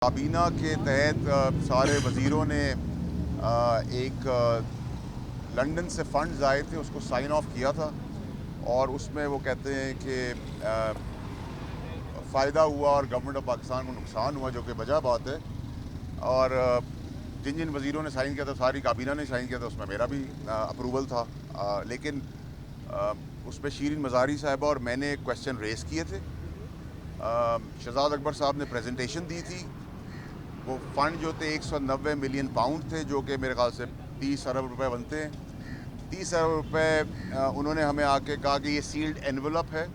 کابینہ کے تحت سارے وزیروں نے ایک لنڈن سے فنڈز آئے تھے، اس کو سائن آف کیا تھا اور اس میں وہ کہتے ہیں کہ فائدہ ہوا اور گورنمنٹ آف پاکستان کو نقصان ہوا، جو کہ وجہ بات ہے۔ اور جن جن وزیروں نے سائن کیا تھا، ساری کابینہ نے سائن کیا تھا، اس میں میرا بھی اپروول تھا، لیکن اس میں شیرین مزاری صاحبہ اور میں نے کویسچن ریز کیے تھے۔ شہزاد اکبر صاحب نے پریزنٹیشن دی تھی۔ وہ فنڈ جو تھے 190 ملین پاؤنڈ تھے، جو کہ میرے خیال سے 30 ارب روپے بنتے ہیں۔ 30 ارب روپے انہوں نے ہمیں آ کے کہا کہ یہ سیلڈ انویلپ ہے،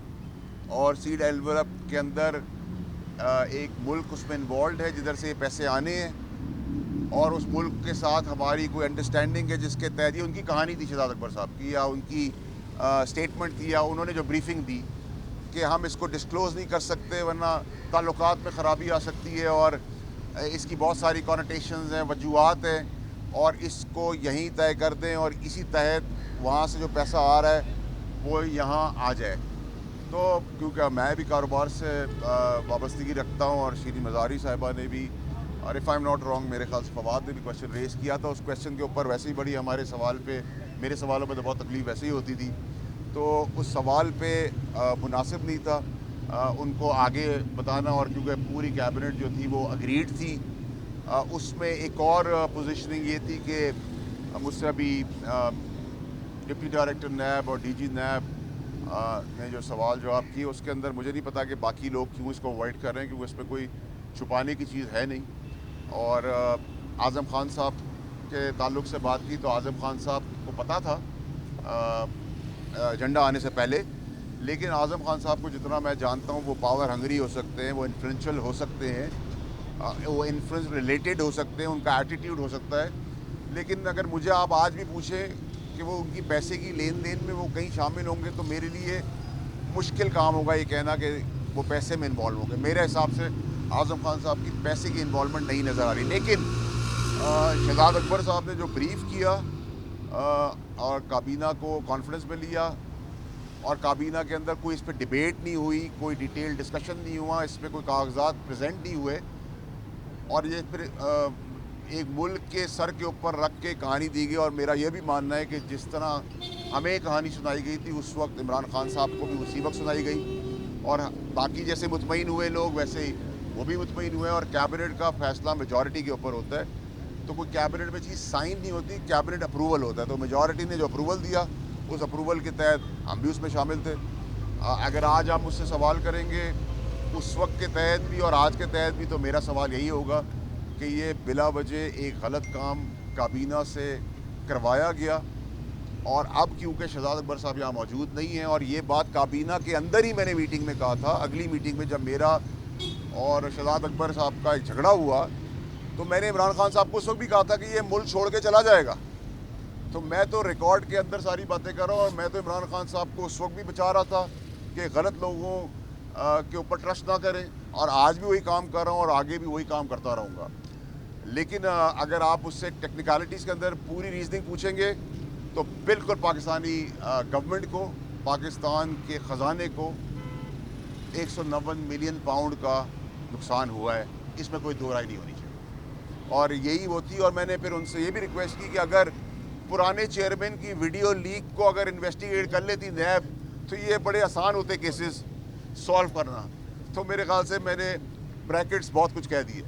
اور سیلڈ انویلپ کے اندر ایک ملک اس میں انوالوڈ ہے جدھر سے یہ پیسے آنے ہیں، اور اس ملک کے ساتھ ہماری کوئی انڈرسٹینڈنگ ہے جس کے تحت، یہ ان کی کہانی تھی شہزاد اکبر صاحب کی، یا ان کی اسٹیٹمنٹ تھی، یا انہوں نے جو بریفنگ دی کہ ہم اس کو ڈسکلوز نہیں کر سکتے ورنہ تعلقات میں خرابی آ سکتی ہے، اور اس کی بہت ساری کونوٹیشنز ہیں، وجوہات ہیں، اور اس کو یہیں طے کر دیں اور اسی تحت وہاں سے جو پیسہ آ رہا ہے وہ یہاں آ جائے۔ تو کیونکہ میں بھی کاروبار سے وابستگی رکھتا ہوں، اور شیرین مزاری صاحبہ نے بھی، اور if I am not wrong میرے خیال سے فواد نے بھی کویسچن ریز کیا تھا۔ اس کویسچن کے اوپر ویسے ہی بڑی ہمارے سوال پہ، میرے سوالوں پہ تو بہت تکلیف ویسے ہی ہوتی تھی، تو اس سوال پہ مناسب نہیں تھا ان کو آگے بتانا، اور کیونکہ پوری کیبنٹ جو تھی وہ اگریڈ تھی۔ اس میں ایک اور پوزیشننگ یہ تھی کہ مجھ سے ابھی ڈپٹی ڈائریکٹر نیب اور ڈی جی نیب نے جو سوال جواب کیے، اس کے اندر مجھے نہیں پتا کہ باقی لوگ کیوں اس کو اوائڈ کر رہے ہیں، کیونکہ اس میں کوئی چھپانے کی چیز ہے نہیں۔ اور اعظم خان صاحب کے تعلق سے بات کی تو اعظم خان صاحب کو پتہ تھا ایجنڈا آنے سے پہلے، لیکن اعظم خان صاحب کو جتنا میں جانتا ہوں وہ پاور ہنگری ہو سکتے ہیں، وہ انفلوئنشل ہو سکتے ہیں، وہ انفلوئنس ریلیٹڈ ہو سکتے ہیں، ان کا ایٹیٹیوڈ ہو سکتا ہے، لیکن اگر مجھے آپ آج بھی پوچھیں کہ وہ ان کی پیسے کی لین دین میں وہ کہیں شامل ہوں گے تو میرے لیے مشکل کام ہوگا یہ کہنا کہ وہ پیسے میں انوالو ہوں گے۔ میرے حساب سے اعظم خان صاحب کی پیسے کی انوالومنٹ نہیں نظر آ رہی، لیکن شہزاد اکبر صاحب نے جو بریف کیا اور کابینہ کو کانفرنس میں لیا، اور کابینہ کے اندر کوئی اس پہ ڈیبیٹ نہیں ہوئی، کوئی ڈیٹیل ڈسکشن نہیں ہوا، اس پہ کوئی کاغذات پریزنٹ نہیں ہوئے، اور یہ پھر ایک ملک کے سر کے اوپر رکھ کے کہانی دی گئی۔ اور میرا یہ بھی ماننا ہے کہ جس طرح ہمیں کہانی سنائی گئی تھی اس وقت عمران خان صاحب کو بھی اسی وقت سنائی گئی، اور باقی جیسے مطمئن ہوئے لوگ ویسے ہی وہ بھی مطمئن ہوئے، اور کیبنٹ کا فیصلہ میجورٹی کے اوپر ہوتا ہے، تو کوئی کیبنٹ میں چیز سائن نہیں ہوتی، کیبنٹ اپروول ہوتا ہے، تو میجورٹی نے جو اپروول دیا اس اپروول کے تحت ہم بھی اس میں شامل تھے۔ اگر آج آپ مجھ سے سوال کریں گے اس وقت کے تحت بھی اور آج کے تحت بھی، تو میرا سوال یہی ہوگا کہ یہ بلا وجہ ایک غلط کام کابینہ سے کروایا گیا، اور اب کیونکہ شہزاد اکبر صاحب یہاں موجود نہیں ہیں، اور یہ بات کابینہ کے اندر ہی میں نے میٹنگ میں کہا تھا، اگلی میٹنگ میں جب میرا اور شہزاد اکبر صاحب کا ایک جھگڑا ہوا تو میں نے عمران خان صاحب کو اس وقت بھی کہا تھا کہ یہ ملک چھوڑ کے چلا جائے گا، تو میں تو ریکارڈ کے اندر ساری باتیں کر رہا ہوں، اور میں تو عمران خان صاحب کو اس وقت بھی بچا رہا تھا کہ غلط لوگوں کے اوپر ٹرسٹ نہ کریں، اور آج بھی وہی کام کر رہا ہوں اور آگے بھی وہی کام کرتا رہوں گا۔ لیکن اگر آپ اس سے ٹیکنیکلٹیز کے اندر پوری ریزننگ پوچھیں گے تو بالکل پاکستانی گورنمنٹ کو، پاکستان کے خزانے کو 190 ملین پاؤنڈ کا نقصان ہوا ہے، اس میں کوئی دو رائے نہیں ہونی چاہیے، اور یہی وہ تھی۔ اور میں نے پھر ان سے یہ بھی ریکویسٹ کی کہ اگر پرانے چیئرمین کی ویڈیو لیک کو اگر انویسٹیگیٹ کر لیتی نیب تو یہ بڑے آسان ہوتے کیسز سالو کرنا، تو میرے خیال سے میں نے بریکٹس بہت کچھ کہہ دیے۔